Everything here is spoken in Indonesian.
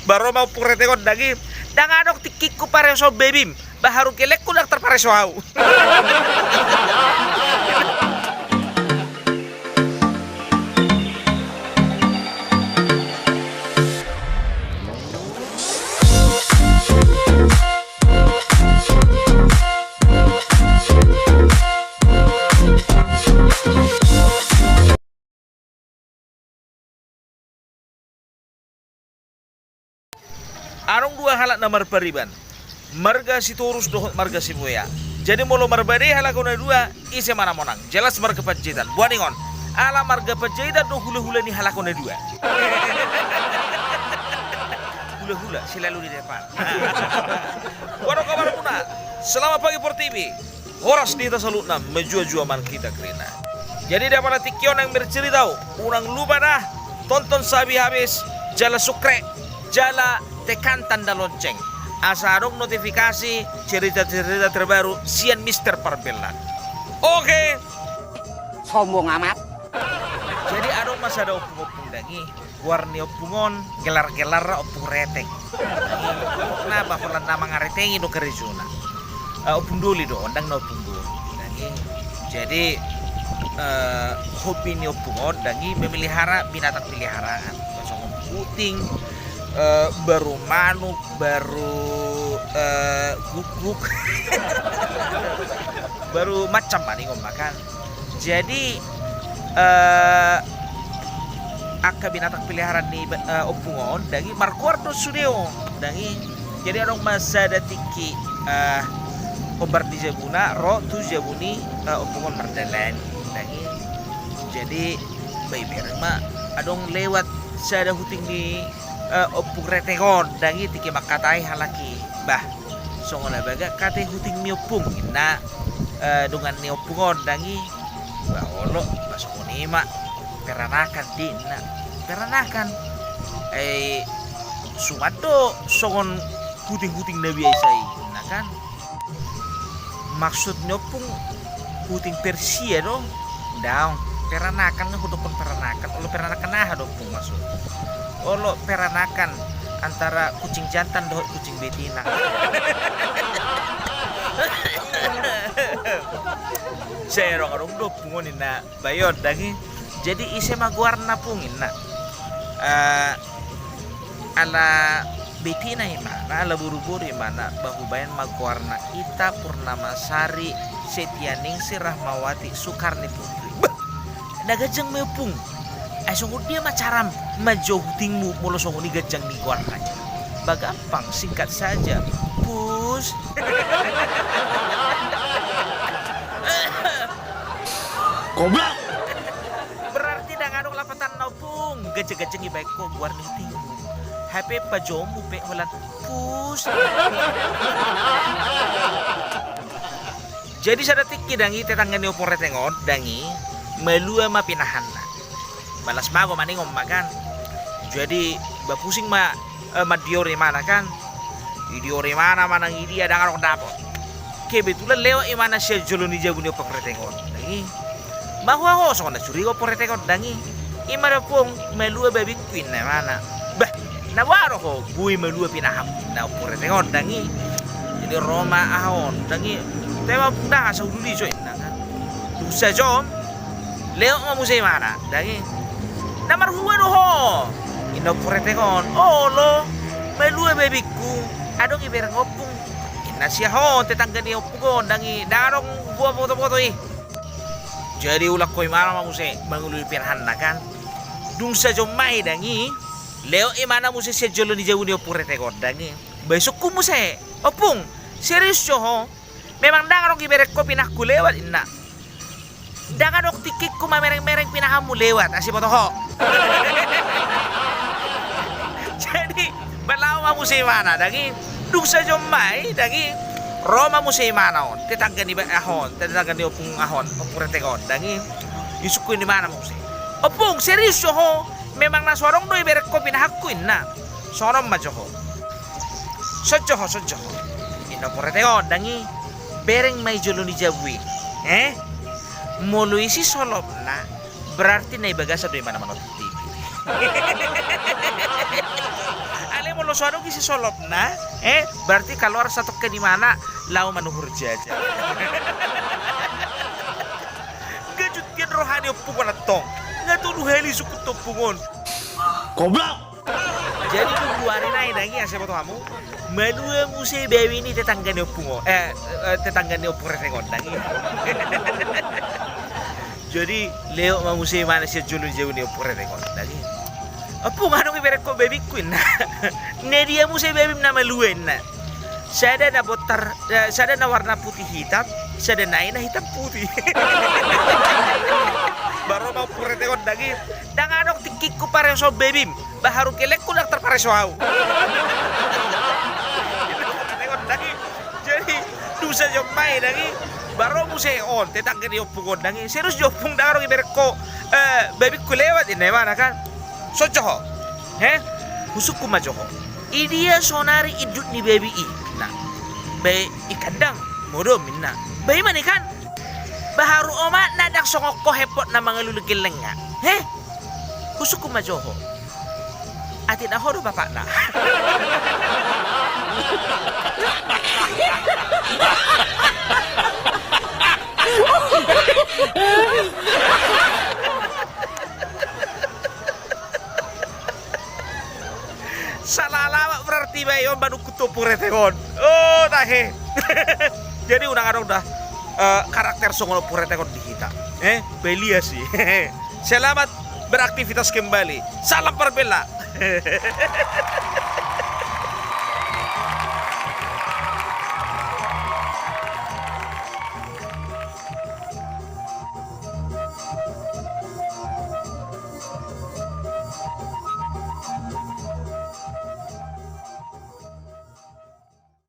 Baru mau puretekon dagi. Dangadok tikikku pareso bebim. Baharu kelekku daktar pareso hau. Arong dua halak na marpariban. Marga si Torus dohot marga si Buya. Jadi molo marbade halakona dua ise mana monang. Jelas marga pajetan. Buaningon. Ala marga pajetan do hula-hula ni halakona dua. Hula-hula selalu di depan. Waro kabar muna. Selamat pagi Portibi. Horas di tasalutna menjua-jua man kita kerina. Jadi dapat tikyon yang bercerita. Urang lupa dah. Tonton sabi habis. Jala sukre. Jala tekan tanda lonceng. Asarong notifikasi cerita-cerita terbaru Sian Mister Parbelan. Oke. Sombong amat. Jadi arong masa ada opung-opung dangi. Warni opungon gelar-gelar opung reteng. Kenapa pernah nama ngaretengi do kerizuna. Opung duli do ondang na opung duli. Dangi. Jadi hobi ni opungon dangi memelihara binatang peliharaan. Pasong puting. Baru manuk, baru guguk, baru macam mana ngom makan. Jadi akka binatang peliharaan ni opungon dangi markuardo sudeo dangi. Jadi orang masa datiki obar di jabuna ro tu jabuni opungon mardalan dangi. Jadi bayi berma adong lewat sada huting ni opung retegon dangi tiki makatai halaki bah songona baga kate huting mi opung na dengan ni opungon dangi bah olo basongoni ma peranakan din na peranakan sumato songon huting-huting na biasai na kan maksudnya opung huting Persia dong daung peranakan nga hudok peranakan olo peranakan nah dopung maksud olo peranakan antara kucing jantan dan kucing betina. Saya orang do pungonin na bayod dangi. Jadi ise magwarna pungin na. Ala betina imana, ala buru-buru imana bahubayan magwarna Ita Purnamasari Setianing si Rahmawati Soekarni Putri. Nagajang meupung. Ay sungguh dia macaram majauh tingmu mulu sungguh ni gajang ni kuar aja. Bagampang singkat saja. Pus. Goblok. Berarti dah ngadong lapatan naupung. Gajang-gajang ni baik ko guar ni tingmu. HP pajomu pe holan pus. Jadi sada tiki dangi tetangga ni opong retengon dangi melua ma pinahanna. Balas mago maningom makan. Jadi bapusing ma diore mana kan? Diore mana manang idia dangan dapot. Kebetulan leo imana sia joloni jabuni opretengor. Dangi. Bahwa ho so na curi opretengor dangi. Imara pong melua babi queen na mana. Bah, nawaro ko bui melua pinaham na opretengor dangi. Jadi Roma ahon dangi. Tema punda sa uduli so inangan. Dusa jom. Leo mamusay mana dangi. Namar huwa no ho. Ino puretekon. Oh lo. Melua bebiku. Adong iberang opung. Ina siya ho. Tetangga ni opung. Dangi. Darong buah foto-foto eh. Jadi ulak ko imana mamuse. Mangului pirahan na kan. Dung sa jomay dangi. Leo imana muse siya jolo ni jawu ni puretekon. Dangi. Besok kumuse. Opung. Serius yo ho. Memang darong iberang ko pinakku lewat ina. Dangan dok tikik ko mamereng-mereng pinahamu lewat asih potoho. Jadi balawa musimana dangi duksa jomai dangi Roma musimana on tetangga ni ahon tetangga ni opung ahon opung retegon dangi isuku ni mana musim opung serius yo ho memang nasorong doi berek ko pinahakuin na sorong majoho sojoho ino opung retegon dangi bereng mai jolo ni jabui mulu isi solop na berarti na ibagasa do mana manot TV. Ale mo lo suano kisi solop na, berarti kalau harus satu ke di mana, lau manuhur jaja. Gajutkan rohani opungan atong, nggak tuh heli suku topungon. Goblok. Jadi keluarin aja lagi ya siapa tuh kamu, malua musai bayi ini tetangganya opungo, tetangganya opung retengon lagi. Jadi Leo mau musai mana sih julun jauh nih opung retengon lagi. Apa ngano ibere ko baby queen na? Ne dia musai baby nama luen na. Sada na botar, sada na warna putih hitam, sada na ina hitam putih. Baru mau pureteon lagi. Danganok tikik ko pare so baby. Baharu kelek ko lang terpare so au. Pureteon lagi. Jadi dusa jom mai lagi. Baru musai on tetang ke diopung lagi. Serius diopung danganok ibere ko baby ko lewat ini mana kan? Sojoho, husuk kuma joho. Idia sonari idut ni baby i. Nah, bayi ikandang modo minna. Bayi mana kan? Baharu oma nadak songok ko hepot na mga lulugil lenga. Husuk kuma joho. Ati na horo bapak na. Salah lama berarti bayo banu kutu pureteon. Oh tahe. Jadi unang udah karakter songono pureteon di kita. Belia sih. Selamat beraktivitas kembali. Salam perbela.